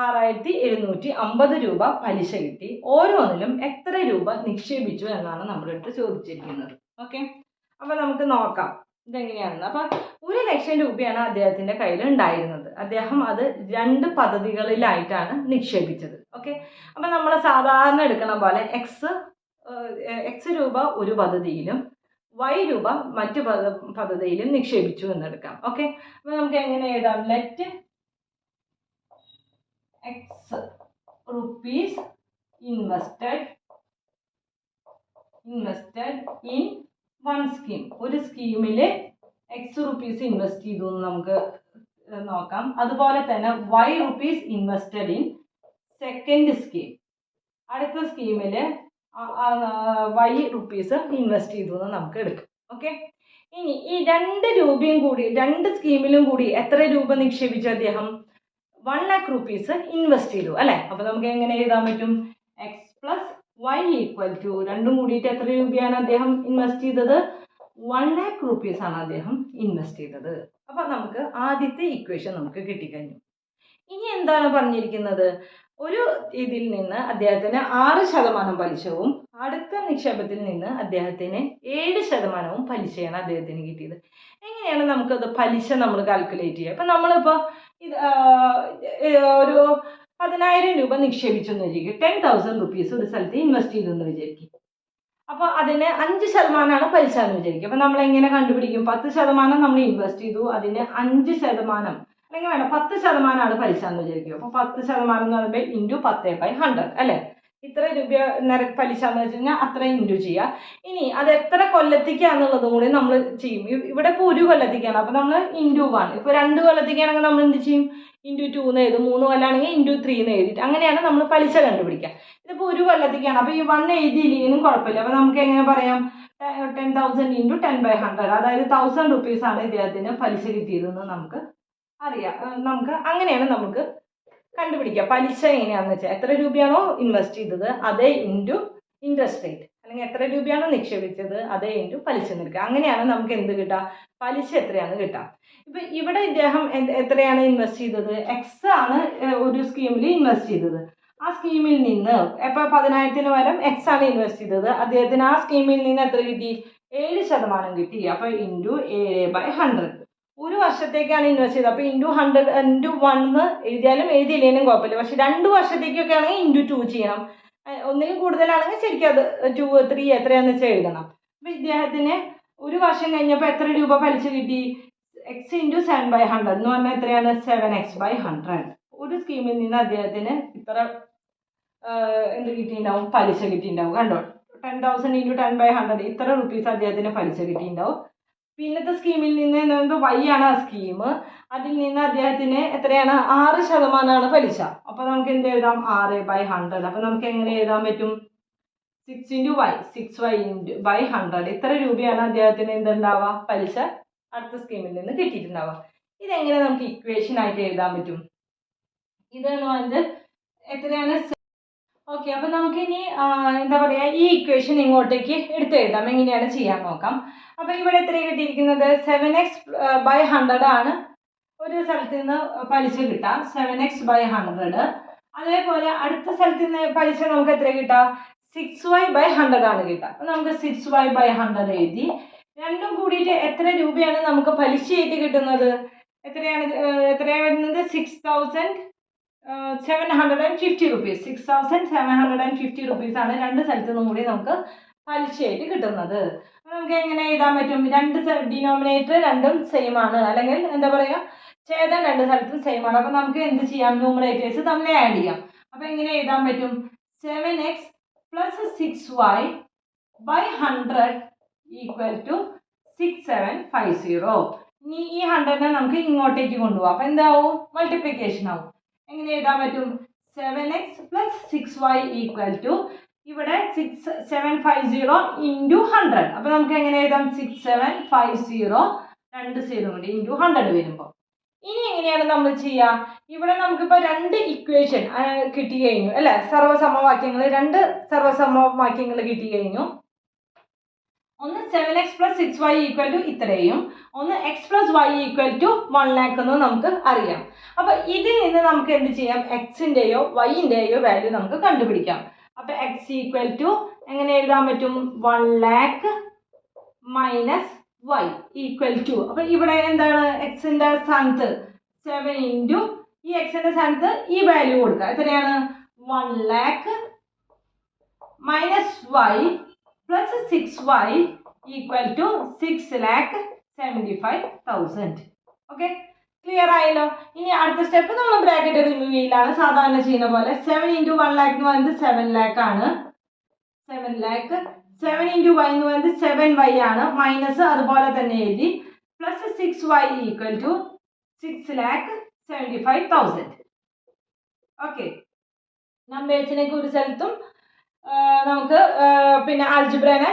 6,750 രൂപ പലിശ കിട്ടി. ഓരോന്നിലും എത്ര രൂപ നിക്ഷേപിച്ചു എന്നാണ് നമ്മുടെ അടുത്ത് ചോദിച്ചിരിക്കുന്നത്. ഓക്കെ, അപ്പൊ നമുക്ക് നോക്കാം ഇതെങ്ങനെയാണെന്ന്. അപ്പൊ 1,00,000 രൂപയാണ് അദ്ദേഹത്തിന്റെ കയ്യിൽ ഉണ്ടായിരുന്നത്. അദ്ദേഹം അത് 2 പദ്ധതികളിലായിട്ടാണ് നിക്ഷേപിച്ചത്. ഓക്കെ, അപ്പൊ നമ്മൾ സാധാരണ എടുക്കണ പോലെ എക്സ് രൂപ ഒരു പദ്ധതിയിലും y രൂപ മറ്റു പദ്ധതിയിലും നിക്ഷേപിച്ചു എന്നെടുക്കാം. ഓക്കെ, അപ്പൊ നമുക്ക് എങ്ങനെ എഴുതാം? Let x rupees invested in one scheme. ഒരു സ്കീമിൽ x rupees ഇൻവെസ്റ്റ് ചെയ്തു എന്ന് നമുക്ക് നോക്കാം. അതുപോലെ തന്നെ y rupees invested in second scheme. അടുത്ത സ്കീമിൽ y rupees ഇൻവെസ്റ്റ് ചെയ്തു എന്ന് നമുക്ക് എടുക്കാം. ഓക്കെ, ഇനി ഈ 2 രൂപയും കൂടി 2 സ്കീമിലും കൂടി എത്ര രൂപ നിക്ഷേപിച്ചു അദ്ദേഹം? 1,00,000 rupees ഇൻവെസ്റ്റ് ചെയ്തു അല്ലെ. അപ്പൊ നമുക്ക് എങ്ങനെ എഴുതാൻ പറ്റും? x plus y equal to രണ്ടും കൂടിയിട്ട് എത്ര രൂപയാണ് അദ്ദേഹം ഇൻവെസ്റ്റ് ചെയ്തത്? 1,00,000 rupees ആണ് അദ്ദേഹം ഇൻവെസ്റ്റ് ചെയ്തത്. അപ്പൊ നമുക്ക് ആദ്യത്തെ ഇക്വേഷൻ നമുക്ക് കിട്ടിക്കഴിഞ്ഞു. ഇനി എന്താണ് പറഞ്ഞിരിക്കുന്നത്? ഒരു ഇതിൽ നിന്ന് അദ്ദേഹത്തിന് 6% പലിശവും അടുത്ത നിക്ഷേപത്തിൽ നിന്ന് അദ്ദേഹത്തിന് 7% പലിശയാണ് അദ്ദേഹത്തിന് കിട്ടിയത്. എങ്ങനെയാണ് നമുക്കത് പലിശ നമ്മൾ കാൽക്കുലേറ്റ് ചെയ്യുക? ഇപ്പം നമ്മളിപ്പോൾ ഇത് ഒരു 10,000 രൂപ നിക്ഷേപിച്ചു എന്ന് വിചാരിക്കും. 10,000 rupees ഒരു സ്ഥലത്ത് ഇൻവെസ്റ്റ് ചെയ്തു എന്ന് വിചാരിക്കും. അപ്പോൾ അതിന് 5% പലിശ എന്ന് വിചാരിക്കും. അപ്പം നമ്മൾ എങ്ങനെ കണ്ടുപിടിക്കും? 10% നമ്മൾ ഇൻവെസ്റ്റ് ചെയ്തു, അതിന് 5% അല്ലെങ്കിൽ വേണം 10% പലിശ എന്ന് വിചാരിക്കും. അപ്പോൾ 10% എന്ന് പറയുമ്പോൾ ഇൻറ്റു 10/100 അല്ലേ? ഇത്ര രൂപ പലിശ എന്ന് വെച്ച് കഴിഞ്ഞാൽ അത്ര ഇൻറ്റു ചെയ്യുക. ഇനി അത് എത്ര കൊല്ലത്തേക്കാന്നുള്ളതും കൂടി നമ്മൾ ചെയ്യും. ഇവിടെ ഇപ്പോൾ 1 കൊല്ലത്തേക്കാണ്, അപ്പോൾ നമ്മൾ ഇൻറ്റു 1. ഇപ്പോൾ 2 കൊല്ലത്തേക്കാണെങ്കിൽ നമ്മൾ എന്ത് ചെയ്യും? ഇൻറ്റു 2 എന്ന് എഴുതും. 3 കൊല്ലാണെങ്കിൽ ഇൻറ്റു 3 എന്ന് എഴുതിയിട്ട് അങ്ങനെയാണ് നമ്മൾ പലിശ കണ്ടുപിടിക്കുക. ഇതിപ്പോൾ 1 കൊല്ലത്തേക്കാണ്, അപ്പോൾ ഈ 1 എഴുതിയില്ലെങ്കിലും കുഴപ്പമില്ല. അപ്പോൾ നമുക്ക് എങ്ങനെ പറയാം? 10,000 ഇൻറ്റു 10/100, അതായത് 1,000 rupees ആണ് ഇദ്ദേഹത്തിന് പലിശ കിട്ടിയതെന്ന് നമുക്ക് അറിയാം. നമുക്ക് അങ്ങനെയാണ് നമുക്ക് കണ്ടുപിടിക്കുക. പലിശ എങ്ങനെയാണെന്ന് വെച്ചാൽ എത്ര രൂപയാണോ ഇൻവെസ്റ്റ് ചെയ്തത് അതേ ഇൻറ്റു ഇൻട്രസ്റ്റ് റേറ്റ്, അല്ലെങ്കിൽ എത്ര രൂപയാണോ നിക്ഷേപിച്ചത് അതേ ഇൻറ്റു പലിശ നിരക്ക്. അങ്ങനെയാണ് നമുക്ക് എന്ത് കിട്ടുക? പലിശ എത്രയാണ് കിട്ടുക. ഇപ്പം ഇവിടെ ഇദ്ദേഹം എത്രയാണ് ഇൻവെസ്റ്റ് ചെയ്തത്? എക്സ് ആണ് ഒരു സ്കീമിൽ ഇൻവെസ്റ്റ് ചെയ്തത്. ആ സ്കീമിൽ നിന്ന് ഇപ്പോൾ 10,000 പകരം എക്സ് ആണ് ഇൻവെസ്റ്റ് ചെയ്തത്. അദ്ദേഹത്തിന് ആ സ്കീമിൽ നിന്ന് എത്ര കിട്ടി? 7% കിട്ടി. അപ്പോൾ ഇൻറ്റു 7/100. ഒരു വർഷത്തേക്കാണ് ഇൻവെസ്റ്റ് ചെയ്തത്. അപ്പോൾ ഇൻറ്റു 100 ഇൻറ്റു 1 എഴുതിയാലും എഴുതിയില്ലെങ്കിലും കുഴപ്പമില്ല. പക്ഷെ 2 വർഷത്തേക്കൊക്കെ ആണെങ്കിൽ ഇൻറ്റു 2 ചെയ്യണം. ഒന്നിലും കൂടുതലാണെങ്കിൽ ശരിക്കും അത് 2, 3 എത്രയാണെന്ന് വെച്ചാൽ എഴുതണം. അപ്പോൾ ഇദ്ദേഹത്തിന് ഒരു വർഷം കഴിഞ്ഞപ്പോൾ എത്ര രൂപ പലിശ കിട്ടി? x ഇൻറ്റു 7/100 എന്ന് പറഞ്ഞാൽ എത്രയാണ്? 7x/100. ഒരു സ്കീമിൽ നിന്ന് അദ്ദേഹത്തിന് ഇത്ര എന്ത് കിട്ടിയിട്ടുണ്ടാവും? പലിശ കിട്ടിയിട്ടുണ്ടാവും. കണ്ടോ, 10,000 ഇൻറ്റു 10/100 ഇത്ര റുപ്പീസ് അദ്ദേഹത്തിന് പലിശ കിട്ടിയിട്ടുണ്ടാവും. പിന്നത്തെ സ്കീമിൽ നിന്ന് എന്ന് പറയുമ്പോൾ y ആണ് ആ സ്കീം. അതിൽ നിന്ന് അദ്ദേഹത്തിന് എത്രയാണ്? 6% പലിശ. അപ്പോൾ നമുക്ക് എന്ത് എഴുതാം? 6/100. അപ്പോൾ നമുക്ക് എങ്ങനെ എഴുതാൻ പറ്റും? 6 ഇൻറ്റു y 6y/100 ഇത്ര രൂപയാണ് അദ്ദേഹത്തിന് എന്തുണ്ടാവുക? പലിശ അടുത്ത സ്കീമിൽ നിന്ന് കിട്ടിയിട്ടുണ്ടാവുക. ഇതെങ്ങനെ നമുക്ക് ഇക്വേഷൻ ആയിട്ട് എഴുതാൻ പറ്റും? ഇതെന്ന് പറയുന്നത് എത്രയാണ്? ഓക്കെ, അപ്പോൾ നമുക്കിനി എന്താ പറയുക, ഈ ഇക്വേഷൻ ഇങ്ങോട്ടേക്ക് എടുത്തെഴുതാം. എങ്ങനെയാണ് ചെയ്യാൻ നോക്കാം. അപ്പോൾ ഇവിടെ എത്രയാണ് കിട്ടിയിരിക്കുന്നത്? 7x/100 ആണ് ഒരു സ്ഥലത്ത് നിന്ന് പലിശ കിട്ടാം. 7x/100. അതേപോലെ അടുത്ത സ്ഥലത്ത് നിന്ന് പലിശ നമുക്ക് എത്ര കിട്ടാം? 6y/100 ആണ് കിട്ടുക. അപ്പോൾ നമുക്ക് 6y/100 എഴുതി. രണ്ടും കൂടിയിട്ട് എത്ര രൂപയാണ് നമുക്ക് പലിശയായിട്ട് കിട്ടുന്നത്? എത്രയാണ് വരുന്നത്? 6,750 rupees. 6,750 rupees ആണ് രണ്ട് സ്ഥലത്തു നിന്നും കൂടി നമുക്ക് പലിശയായിട്ട് കിട്ടുന്നത്. നമുക്ക് എങ്ങനെ എഴുതാൻ പറ്റും? രണ്ട് ഡിനോമിനേറ്റർ രണ്ടും സെയിം ആണ്, അല്ലെങ്കിൽ എന്താ പറയുക, ഛേദം രണ്ട് സ്ഥലത്തും സെയിം ആണ്. അപ്പോൾ നമുക്ക് എന്ത് ചെയ്യാം? ന്യൂമറേറ്റേഴ്സ് തമ്മിൽ ആഡ് ചെയ്യാം. അപ്പോൾ എങ്ങനെ എഴുതാൻ പറ്റും? 7x plus 6y/100 equal to 6750. ഇനി ഈ 100നെ നമുക്ക് ഇങ്ങോട്ടേക്ക് കൊണ്ടുപോകാം. അപ്പോൾ എന്താവും? മൾട്ടിപ്ലിക്കേഷൻ ആവും. എങ്ങനെ എഴുതാൻ പറ്റും? 7x plus 6y equal to ഇവിടെ 6750 ഇൻറ്റു 100. അപ്പോൾ നമുക്ക് എങ്ങനെ എഴുതാം? 6750 രണ്ട് സൈഡും കൂടി ഇൻറ്റു 100 വരുമ്പോൾ ഇനി എങ്ങനെയാണ് നമ്മൾ ചെയ്യുക? ഇവിടെ നമുക്കിപ്പോൾ രണ്ട് ഇക്വേഷൻ കിട്ടി കഴിഞ്ഞു അല്ലേ, സർവ്വസമവാക്യങ്ങൾ, രണ്ട് സർവ്വസമവാക്യങ്ങൾ കിട്ടി കഴിഞ്ഞു. ഒന്ന് 7x + 6y = ഇത്രയും, ഒന്ന് x + y = 1 lakh എന്ന് നമുക്ക് അറിയാം. അപ്പോൾ ഇതിൽ നിന്ന് നമുക്ക് എന്ത് ചെയ്യാം? എക്സിൻ്റെയോ വൈൻ്റെയോ വാല്യൂ നമുക്ക് കണ്ടുപിടിക്കാം. അപ്പോൾ x = എങ്ങനെ എഴുതാൻ പറ്റും? 1 lakh - y = അപ്പോൾ ഇവിടെ എന്താണ് എക്സിൻ്റെ സ്ഥാനത്ത് 7 ഇൻറ്റു ഈ എക്സിൻ്റെ സ്ഥാനത്ത് ഈ വാല്യൂ കൊടുക്കുക. എത്രയാണ്? 1 lakh - y plus 6y = 6,75,000. Okay, clear ആയല്ലോ? ഇനി അടുത്ത സ്റ്റെപ്പ് നമ്മൾ ബ്രാക്കറ്റ് റിമൂവ് ചെയ്യലാണ് സാധാരണ ചെയ്യുന്ന പോലെ. 7 × 1 lakh എന്ന് പറയുന്നത് 7 lakh ആണ്. 7 lakh. 7 × y എന്ന് പറയുന്നത് 7y ആണ്. മൈനസ് അതുപോലെ തന്നെ എഴുതി. Plus 6y = 6,75,000. ഓക്കെ, നമ്പേഴ്സിനൊക്കെ ഒരു സ്ഥലത്തും നമുക്ക് പിന്നെ ആൽജിബ്രനെ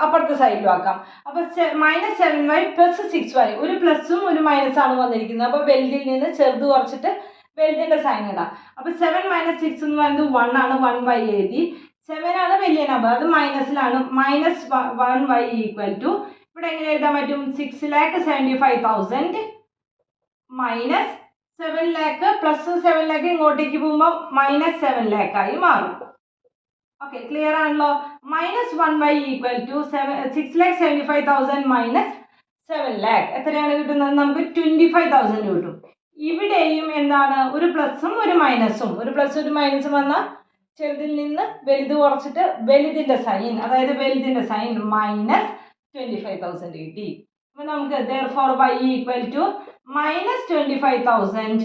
അപ്പുറത്തെ സൈഡിലും ആക്കാം. അപ്പോൾ -7y + 6y, ഒരു പ്ലസും ഒരു മൈനസാണ് വന്നിരിക്കുന്നത്. അപ്പോൾ വലുതിൽ നിന്ന് ചെറുത് കുറച്ചിട്ട് വലുതിൻ്റെ സൈൻ ഇടാം. അപ്പോൾ 7 - 6 എന്ന് പറയുന്നത് 1 ആണ്. 1y എഴുതി. 7 ആണ് വലിയ നമ്പർ, അത് മൈനസിലാണ്. -1y = ഇവിടെ എങ്ങനെ എഴുതാൻ പറ്റും? 6,75,000 മൈനസ് 7 lakh പ്ലസ് 7 lakh ഇങ്ങോട്ടേക്ക് പോകുമ്പോൾ -7 lakh ആയി മാറും. ഓക്കെ, ക്ലിയർ ആണല്ലോ? -1y = 6,75,000 മൈനസ് 7 lakh എത്രയാണ് കിട്ടുന്നത്? നമുക്ക് 25,000 കിട്ടും. ഇവിടെയും എന്താണ്? ഒരു പ്ലസും ഒരു മൈനസും, ഒരു പ്ലസ് ഒരു മൈനസും വന്നാൽ ചെറുതിൽ നിന്ന് വലുത് കുറച്ചിട്ട് വലുതിൻ്റെ സൈൻ, അതായത് വലുതിൻ്റെ സൈൻ -25,000 കിട്ടി. അപ്പോൾ നമുക്ക് therefore y = -25,000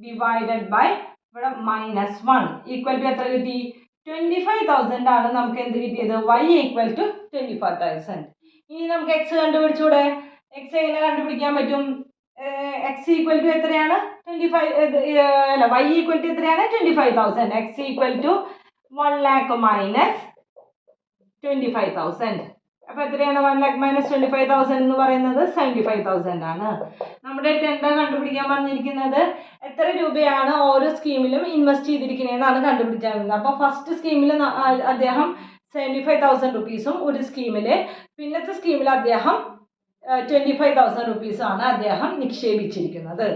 ഡിവൈഡഡ് ബൈ ഇവിടെ -1 = എത്ര കിട്ടി? 25,000 ആണ് നമുക്ക് എന്ത് കിട്ടിയത്? y = 25,000. ഇനി നമുക്ക് x കണ്ടുപിടിച്ചൂടെ? x എങ്ങനെ കണ്ടുപിടിക്കാൻ പറ്റും? x = എത്രയാണ്? 25 അല്ല, y = എത്രയാണ്? 25,000. x = 1 lakh minus 25,000. അപ്പോൾ എത്രയാണ് 1 lakh minus 25,000 എന്ന് പറയുന്നത്? 75,000 ആണ്. നമ്മുടെ അടുത്ത് എന്താ കണ്ടുപിടിക്കാൻ പറഞ്ഞിരിക്കുന്നത്? എത്ര രൂപയാണ് ഓരോ സ്കീമിലും ഇൻവെസ്റ്റ് ചെയ്തിരിക്കുന്നതെന്നാണ് കണ്ടുപിടിച്ചിരുന്നത്. അപ്പോൾ ഫസ്റ്റ് സ്കീമിൽ അദ്ദേഹം 75,000 rupees-ഉം ഒരു സ്കീമിൽ, പിന്നത്തെ സ്കീമിൽ അദ്ദേഹം 25,000 rupees-ആണ് അദ്ദേഹം നിക്ഷേപിച്ചിരിക്കുന്നത്.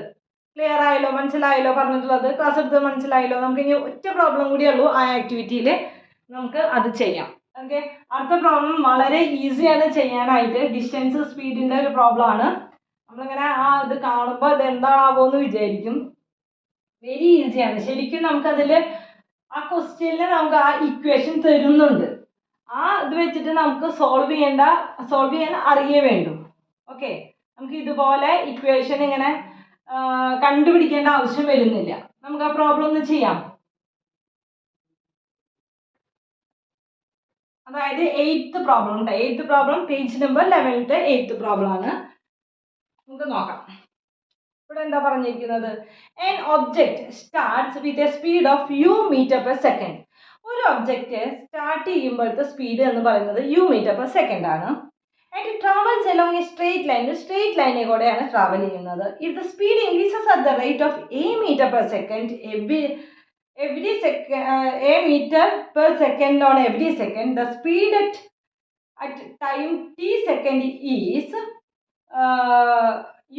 ക്ലിയർ ആയല്ലോ? മനസ്സിലായല്ലോ പറഞ്ഞിട്ടുള്ളത്? ക്ലാസ് എടുത്ത് മനസ്സിലായല്ലോ? നമുക്ക് ഇനി ഒറ്റ പ്രോബ്ലം കൂടിയേ ഉള്ളൂ ആ ആക്ടിവിറ്റിയിൽ, നമുക്ക് അത് ചെയ്യാം. ഓക്കെ, അടുത്ത പ്രോബ്ലം വളരെ ഈസിയാണ് ചെയ്യാനായിട്ട്. ഡിസ്റ്റൻസ് സ്പീഡിൻ്റെ ഒരു പ്രോബ്ലം ആണ്. നമ്മളിങ്ങനെ ഇത് കാണുമ്പോൾ ഇത് എന്താണാവോ എന്ന് വിചാരിക്കും. വെരി ഈസിയാണ് ശരിക്കും. നമുക്കതിൽ ആ ക്വസ്റ്റ്യനിൽ നമുക്ക് ആ ഇക്വേഷൻ തരുന്നുണ്ട്. ആ ഇത് വെച്ചിട്ട് നമുക്ക് സോൾവ് ചെയ്യാൻ അറിയേ വേണ്ടു. ഓക്കെ, നമുക്ക് ഇതുപോലെ ഇക്വേഷൻ ഇങ്ങനെ കണ്ടുപിടിക്കേണ്ട ആവശ്യം വരുന്നില്ല. നമുക്ക് ആ പ്രോബ്ലം ഒന്ന് ചെയ്യാം. അതായത് 8th പ്രോബ്ലം ഉണ്ട്. 8th problem page number 11th 8th problem ആണ്. നമുക്ക് നോക്കാം. ഇവിടെ എന്താ പറഞ്ഞിരിക്കുന്നത്? An object starts with a speed of u meter per second. ഒരു ഒബ്ജക്റ്റ് സ്റ്റാർട്ട് ചെയ്യുമ്പോഴത്തെ സ്പീഡ് എന്ന് പറയുന്നത് u meter per second ആണ്. And it travels along a straight line. Straight ലൈനിൽ കൂടെയാണ് ട്രാവൽ ചെയ്യുന്നത്. If the speed increases at the rate of a meter per second, every second, a meter per second on every second, the speed at time t second is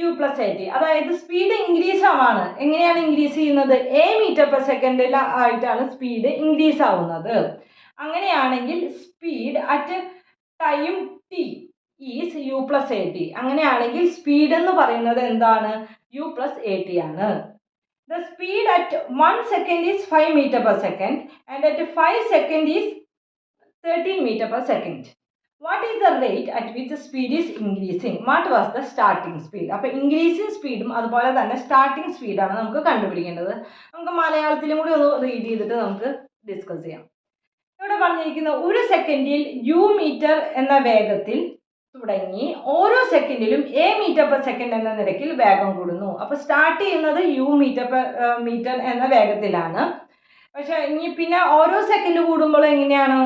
u plus at. അതായത് speed increase ആവാണ്. എങ്ങനെയാണ് increase ചെയ്യുന്നത്? a meter per second ആയിട്ടാണ് speed increase ആവുന്നത്. അങ്ങനെയാണെങ്കിൽ speed at time t is u plus at. അങ്ങനെയാണെങ്കിൽ speed എന്ന് പറയുന്നത് എന്താണ്? u plus at ആണ്. The speed at 1 second is 5 meter per second and at 5 second is 13 meter per second. What is the rate at which the speed is increasing? What was the starting speed? അപ്പോൾ increasing സ്പീഡും അതുപോലെ തന്നെ starting സ്പീഡാണ് നമുക്ക് കണ്ടുപിടിക്കേണ്ടത്. നമുക്ക് മലയാളത്തിലും കൂടി ഒന്ന് റീഡ് ചെയ്തിട്ട് നമുക്ക് ഡിസ്കസ് ചെയ്യാം. ഇവിടെ പറഞ്ഞിരിക്കുന്ന ഒരു സെക്കൻഡിൽ u മീറ്റർ എന്ന വേഗത്തിൽ തുടങ്ങി ഓരോ സെക്കൻഡിലും a മീറ്റർ പെർ സെക്കൻഡ് എന്ന നിരക്കിൽ വേഗം കൂടുന്നു. അപ്പോൾ സ്റ്റാർട്ട് ചെയ്യുന്നത് u മീറ്റർ എന്ന വേഗത്തിലാണ്. പക്ഷെ ഇനി പിന്നെ ഓരോ സെക്കൻഡ് കൂടുമ്പോൾ എങ്ങനെയാണ്?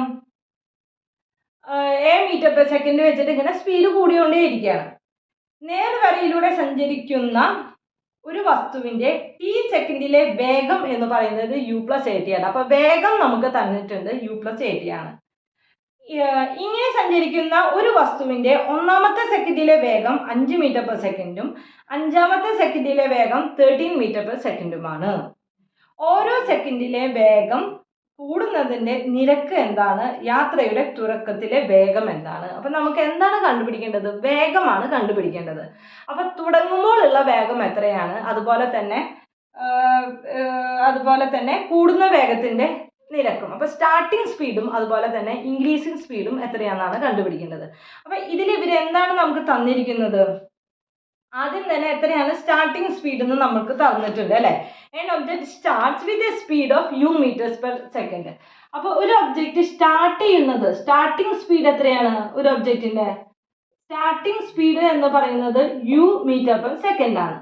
a മീറ്റർ പെർ സെക്കൻഡ് വെച്ചിട്ട് ഇങ്ങനെ സ്പീഡ് കൂടിക്കൊണ്ടേ ഇരിക്കുകയാണ്. നേർവരയിലൂടെ സഞ്ചരിക്കുന്ന ഒരു വസ്തുവിന്റെ ടി സെക്കൻഡിലെ വേഗം എന്ന് പറയുന്നത് u+at ആണ്. അപ്പൊ വേഗം നമുക്ക് തന്നിട്ടുണ്ട് u+at ആണ്. ഇങ്ങനെ സഞ്ചരിക്കുന്ന ഒരു വസ്തുവിന്റെ ഒന്നാമത്തെ സെക്കൻഡിലെ വേഗം 5 മീറ്റർ പെർ സെക്കൻഡും അഞ്ചാമത്തെ സെക്കൻഡിലെ വേഗം 13 മീറ്റർ പെർ സെക്കൻഡുമാണ്. ഓരോ സെക്കൻഡിലെ വേഗം കൂടുന്നതിന്റെ നിരക്ക് എന്താണ്? യാത്രയുടെ തുടക്കത്തിലെ വേഗം എന്താണ്? അപ്പൊ നമുക്ക് എന്താണ് കണ്ടുപിടിക്കേണ്ടത്? വേഗമാണ് കണ്ടുപിടിക്കേണ്ടത്. അപ്പൊ തുടങ്ങുമ്പോഴുള്ള വേഗം എത്രയാണ്, അതുപോലെ തന്നെ കൂടുന്ന വേഗത്തിന്റെ നിരക്കും. അപ്പൊ സ്റ്റാർട്ടിങ് സ്പീഡും അതുപോലെ തന്നെ ഇൻക്രീസിങ് സ്പീഡും എത്രയാണെന്നാണ് കണ്ടുപിടിക്കേണ്ടത്. അപ്പൊ ഇതിൽ ഇവർ എന്താണ് നമുക്ക് തന്നിരിക്കുന്നത്? ആദ്യം തന്നെ എത്രയാണ് സ്റ്റാർട്ടിങ് സ്പീഡ് എന്ന് നമുക്ക് തന്നിട്ടുണ്ട് അല്ലേ. And object starts with a speed of u metres per second. അപ്പോൾ ഒരു ഒബ്ജക്റ്റ് സ്റ്റാർട്ട് ചെയ്യുന്നത്, സ്റ്റാർട്ടിങ് സ്പീഡ് എത്രയാണ് ഒരു ഒബ്ജക്റ്റിന്റെ? സ്റ്റാർട്ടിങ് സ്പീഡ് എന്ന് പറയുന്നത് u മീറ്റർ പെർ സെക്കൻഡ് ആണ്.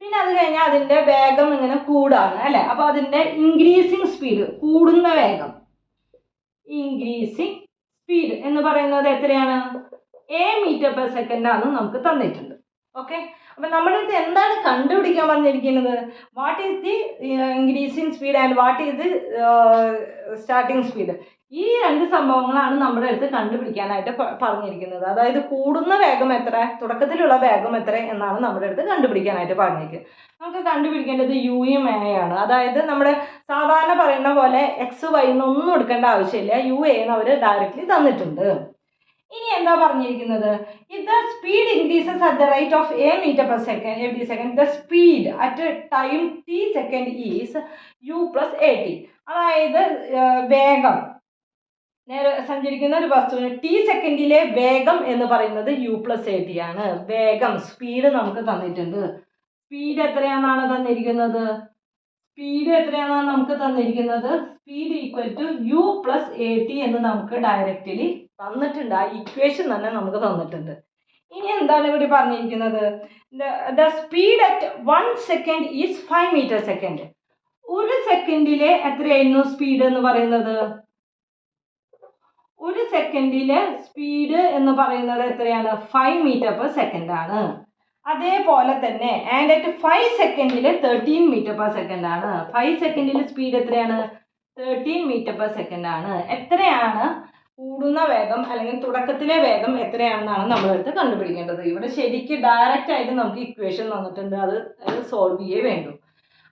പിന്നെ അത് കഴിഞ്ഞാൽ അതിന്റെ വേഗം ഇങ്ങനെ കൂടാണ് അല്ലെ. അപ്പൊ അതിന്റെ ഇൻക്രീസിങ് സ്പീഡ്, കൂടുന്ന വേഗം, ഇൻക്രീസിങ് സ്പീഡ് എന്ന് പറയുന്നത് എത്രയാണ്? a മീറ്റർ പെർ സെക്കൻഡ് ആണ് നമുക്ക് തന്നിട്ടുണ്ട്. ഓക്കെ, അപ്പൊ നമ്മുടെ അടുത്ത് എന്താണ് കണ്ടുപിടിക്കാൻ പറഞ്ഞിരിക്കുന്നത്? What is the increasing speed and what is the starting speed? ഈ രണ്ട് സംഭവങ്ങളാണ് നമ്മുടെ അടുത്ത് കണ്ടുപിടിക്കാനായിട്ട് പറഞ്ഞിരിക്കുന്നത്. അതായത് കൂടുന്ന വേഗം എത്ര, തുടക്കത്തിലുള്ള വേഗം എത്ര എന്നാണ് നമ്മുടെ അടുത്ത് കണ്ടുപിടിക്കാനായിട്ട് പറഞ്ഞിരിക്കുന്നത്. നമുക്ക് കണ്ടുപിടിക്കേണ്ടത് യുയും എയാണ്. അതായത് നമ്മുടെ സാധാരണ പറയുന്ന പോലെ എക്സ് വൈ എന്നൊന്നും എടുക്കേണ്ട ആവശ്യമില്ല, യു എ എന്ന് അവർ ഡയറക്റ്റ്ലി തന്നിട്ടുണ്ട്. ഇനി എന്താ പറഞ്ഞിരിക്കുന്നത്? If the speed increases at the rate of a metre per second every second, the speed at time t second is u+at. അതായത് വേഗം, സഞ്ചരിക്കുന്ന ഒരു വസ്തുവിന് ടി സെക്കൻഡിലെ വേഗം എന്ന് പറയുന്നത് u+at ആണ്. വേഗം, സ്പീഡ് നമുക്ക് തന്നിട്ടുണ്ട്. സ്പീഡ് എത്രയാണെന്നാണ് തന്നിരിക്കുന്നത്? സ്പീഡ് ഈക്വൽ ടു u+at എന്ന് നമുക്ക് ഡയറക്റ്റ്ലി തന്നിട്ടുണ്ട്. ആ ഇക്വേഷൻ തന്നെ നമുക്ക് തന്നിട്ടുണ്ട്. ഇനി എന്താണ് ഇവിടെ പറഞ്ഞിരിക്കുന്നത്? The speed at 1 second is 5 metre second. ഒരു സെക്കൻഡിലെ എത്രയായിരുന്നു സ്പീഡ് എന്ന് പറയുന്നത്? ഒരു സെക്കൻഡിലെ സ്പീഡ് എന്ന് പറയുന്നത് എത്രയാണ്? 5 മീറ്റർ പെർ സെക്കൻഡ് ആണ്. അതേപോലെ തന്നെ ആൻഡ് അറ്റ് 5 സെക്കൻഡിൽ 13 മീറ്റർ പെർ സെക്കൻഡ് ആണ്. 5 സെക്കൻഡിൽ സ്പീഡ് എത്രയാണ്? 13 മീറ്റർ പെർ സെക്കൻഡ് ആണ്. എത്രയാണ് കൂടുന്ന വേഗം അല്ലെങ്കിൽ തുടക്കത്തിലെ വേഗം എത്രയാണെന്നാണ് നമ്മളെടുത്ത് കണ്ടുപിടിക്കേണ്ടത്. ഇവിടെ ശരിക്കും ഡയറക്റ്റ് ആയിട്ട് നമുക്ക് ഇക്വേഷൻ തന്നിട്ടുണ്ട്, അത് സോൾവ് ചെയ്യേ വേണ്ടു.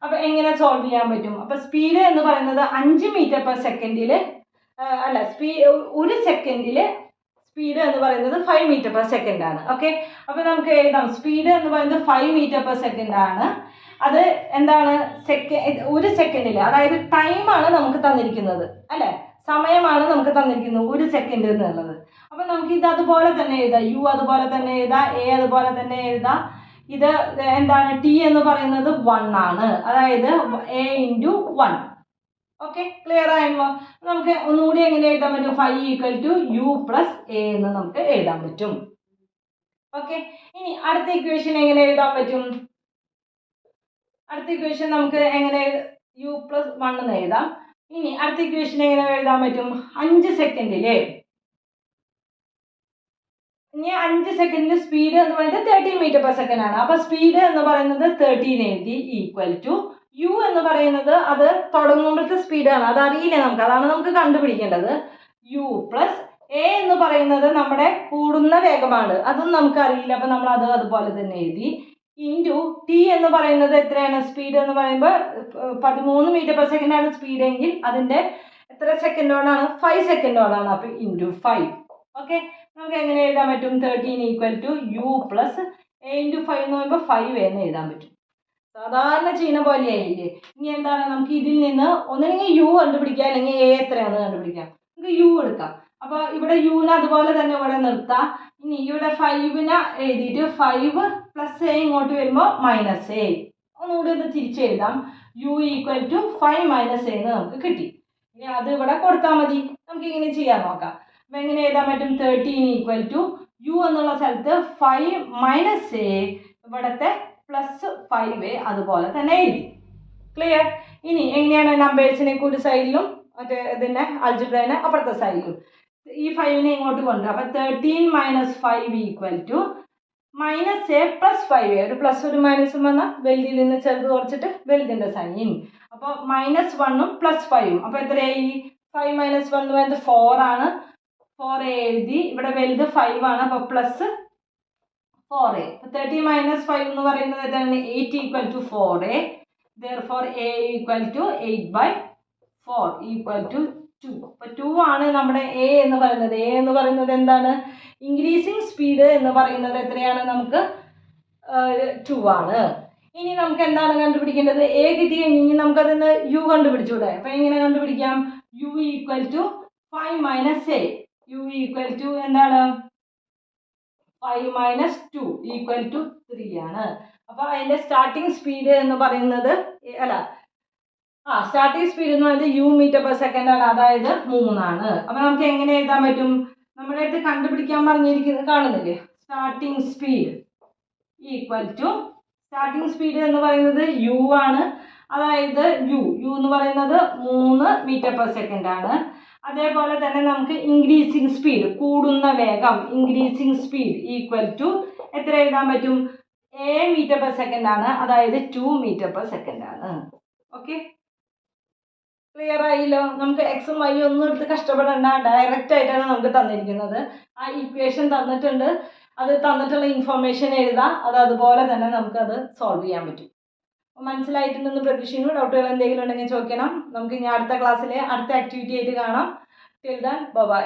അപ്പൊ എങ്ങനെ സോൾവ് ചെയ്യാൻ പറ്റും? അപ്പൊ സ്പീഡ് എന്ന് പറയുന്നത് 5 മീറ്റർ പെർ സെക്കൻഡിൽ അല്ല, ഒരു സെക്കൻഡില് സ്പീഡ് എന്ന് പറയുന്നത് 5 മീറ്റർ പെർ സെക്കൻഡ് ആണ്. ഓക്കെ, അപ്പൊ നമുക്ക് എഴുതാം സ്പീഡ് എന്ന് പറയുന്നത് 5 മീറ്റർ പെർ സെക്കൻഡ് ആണ്. അത് എന്താണ്? ഒരു സെക്കൻഡിൽ, അതായത് ടൈമാണ് നമുക്ക് തന്നിരിക്കുന്നത് അല്ലെ, സമയമാണ് നമുക്ക് തന്നിരിക്കുന്നത് 1 സെക്കൻഡ് എന്നുള്ളത്. അപ്പൊ നമുക്ക് ഇത് അതുപോലെ തന്നെ എഴുതാം, യു അതുപോലെ തന്നെ എഴുതാം, എ അതുപോലെ തന്നെ എഴുതാം. ഇത് എന്താണ്? ടി എന്ന് പറയുന്നത് 1 ആണ്, അതായത് a × 1. ഓക്കെ, ക്ലിയർ ആയല്ലോ? നമുക്ക് ഒന്നുകൂടി എങ്ങനെ എഴുതാൻ പറ്റും? 5 = u+a എന്ന് നമുക്ക് എഴുതാൻ പറ്റും. ഓക്കെ, ഇനി അടുത്ത ഇക്വേഷൻ എങ്ങനെ എഴുതാൻ പറ്റും? അടുത്ത ഇക്വേഷൻ നമുക്ക് എങ്ങനെ u+1 എന്ന് എഴുതാം. ഇനി അടുത്ത ഇക്വേഷൻ എങ്ങനെ എഴുതാൻ പറ്റും? 5 സെക്കൻഡില്, ഇനി 5 സെക്കൻഡിൽ സ്പീഡ് എന്ന് പറയുന്നത് 13 മീറ്റർ പെർ സെക്കൻഡ് ആണ്. അപ്പൊ സ്പീഡ് എന്ന് പറയുന്നത് 13 എഴുതി ഈക്വൽ ടു യു എന്ന് പറയുന്നത് അത് തുടങ്ങുമ്പോഴത്തെ സ്പീഡാണ്, അതറിയില്ല നമുക്ക്, അതാണ് നമുക്ക് കണ്ടുപിടിക്കേണ്ടത്. u+a എന്ന് പറയുന്നത് നമ്മുടെ കൂടുന്ന വേഗമാണ്, അതും നമുക്ക് അറിയില്ല, അപ്പൊ നമ്മൾ അത് അതുപോലെ തന്നെ എഴുതി. ഇൻറ്റു ടി എന്ന് പറയുന്നത് എത്രയാണ്? സ്പീഡ് എന്ന് പറയുമ്പോൾ 13 മീറ്റർ പെർ സെക്കൻഡ് ആണ് സ്പീഡ് എങ്കിൽ അതിന്റെ എത്ര സെക്കൻഡോടാണ്? 5 സെക്കൻഡോടാണ്. അപ്പൊ ഇൻറ്റു 5. ഓക്കെ, നമുക്ക് എങ്ങനെ എഴുതാൻ പറ്റും? 13 = u+a × 5 എന്ന് പറയുമ്പോൾ 5 എന്ന് എഴുതാൻ പറ്റും. സാധാരണ ചെയ്യുന്ന പോലെ ആയില്ലേ. ഇനി എന്താണ്? നമുക്ക് ഇതിൽ നിന്ന് ഒന്നെങ്കിൽ യു കണ്ടുപിടിക്കാം, അല്ലെങ്കിൽ എ എത്രയാണെന്ന് കണ്ടുപിടിക്കാം. നമുക്ക് യു എടുക്കാം. അപ്പൊ ഇവിടെ യുവിനെ അതുപോലെ തന്നെ ഇവിടെ നിർത്താം. ഇനി ഇവിടെ 5നെ എഴുതിയിട്ട് 5 + a ഇങ്ങോട്ട് വരുമ്പോൾ -a. ഒന്നുകൂടി ഒന്ന് തിരിച്ചെഴുതാം. u = 5 - a എന്ന് നമുക്ക് കിട്ടി. ഇനി അത് ഇവിടെ കൊടുത്താൽ മതി. നമുക്ക് ഇങ്ങനെ ചെയ്യാൻ നോക്കാം. അപ്പൊ എങ്ങനെ എഴുതാൻ പറ്റും? 13 = u എന്നുള്ള സ്ഥലത്ത് 5 - a, ഇവിടത്തെ +5a അതുപോലെ തന്നെ എഴുതി. ക്ലിയർ? ഇനി എങ്ങനെയാണ് നമ്പേഴ്സിനെ ഒരു സൈഡിലും മറ്റേ ഇതിന്റെ അൽജിബ്രേനെ അപ്പുറത്തെ സൈഡിലും ഈ 5നെ ഇങ്ങോട്ട് കൊണ്ടുവരും. അപ്പൊ 13 - 5 = മൈനസ് എ പ്ലസ് 5a, ഒരു പ്ലസ് ഒരു മൈനസും വന്നാൽ വലുതിൽ നിന്ന് ചെറുത് കുറച്ചിട്ട് വലുതിൻ്റെ സൈൻ. അപ്പോൾ -1ഉം +5ഉം, അപ്പോൾ എത്രയായി? 5 - 1 എന്ന് പറയുന്നത് 4 ആണ്. 4a എഴുതി, ഇവിടെ വലുത് 5 ആണ്, അപ്പോൾ +4a. 30 - 5 എന്ന് പറയുന്നത് എന്താണ്? 8 = 4a. Therefore a = 8/4 = 2. അപ്പോൾ 2 ആണ് നമ്മുടെ a എന്ന് പറയുന്നത്. a എന്ന് പറയുന്നത് എന്താണ്? ഇൻക്രീസിങ് സ്പീഡ് എന്ന് പറയുന്നത് എത്രയാണ്? നമുക്ക് 2 ആണ്. ഇനി നമുക്ക് എന്താണ് കണ്ടുപിടിക്കേണ്ടത്? a കിട്ടി കഴിഞ്ഞാൽ നമുക്കതിൽ നിന്ന് u കണ്ടുപിടിച്ചൂടെ? അപ്പോൾ എങ്ങനെ കണ്ടുപിടിക്കാം? u = 5 - a. u = എന്താണ്? 5 - 2 = 3 ആണ്. അപ്പോൾ അതിൻ്റെ സ്റ്റാർട്ടിങ് സ്പീഡ് എന്ന് പറയുന്നത് സ്റ്റാർട്ടിങ് സ്പീഡ് എന്ന് പറയുന്നത് u/s ആണ്, അതായത് 3 ആണ്. അപ്പോൾ നമുക്ക് എങ്ങനെ എഴുതാൻ പറ്റും? നമ്മുടെ അടുത്ത് കണ്ടുപിടിക്കാൻ പറഞ്ഞിരിക്കുന്നത് കാണുന്നില്ലേ? സ്റ്റാർട്ടിങ് സ്പീഡ് സ്റ്റാർട്ടിങ് സ്പീഡ് എന്ന് പറയുന്നത് u ആണ്, അതായത് u എന്ന് പറയുന്നത് 3 m/s ആണ്. അതേപോലെ തന്നെ നമുക്ക് ഇൻക്രീസിങ് സ്പീഡ്, കൂടുന്ന വേഗം, ഇൻക്രീസിങ് സ്പീഡ് എത്ര എഴുതാൻ പറ്റും? a m/s ആണ്, അതായത് 2 m/s ആണ്. ഓക്കെ, ക്ലിയർ ആയില്ലോ? നമുക്ക് എക്സും വൈയും ഒന്നും എടുത്ത് കഷ്ടപ്പെടേണ്ട, ഡയറക്റ്റ് ആയിട്ടാണ് നമുക്ക് തന്നിരിക്കുന്നത്. ആ ഇക്വേഷൻ തന്നിട്ടുണ്ട്, അത് തന്നിട്ടുള്ള ഇൻഫർമേഷൻ എഴുതാം, അത് അതുപോലെ തന്നെ നമുക്കത് സോൾവ് ചെയ്യാൻ പറ്റും. മനസ്സിലായിട്ടുണ്ടെന്ന് പ്രതീക്ഷിക്കുന്നു. ഡൗട്ടുകൾ എന്തെങ്കിലും ഉണ്ടെങ്കിൽ ചോദിക്കണം. നമുക്ക് ഇനി അടുത്ത ക്ലാസ്സിലെ അടുത്ത ആക്ടിവിറ്റി ആയിട്ട് കാണാം. Till then bye.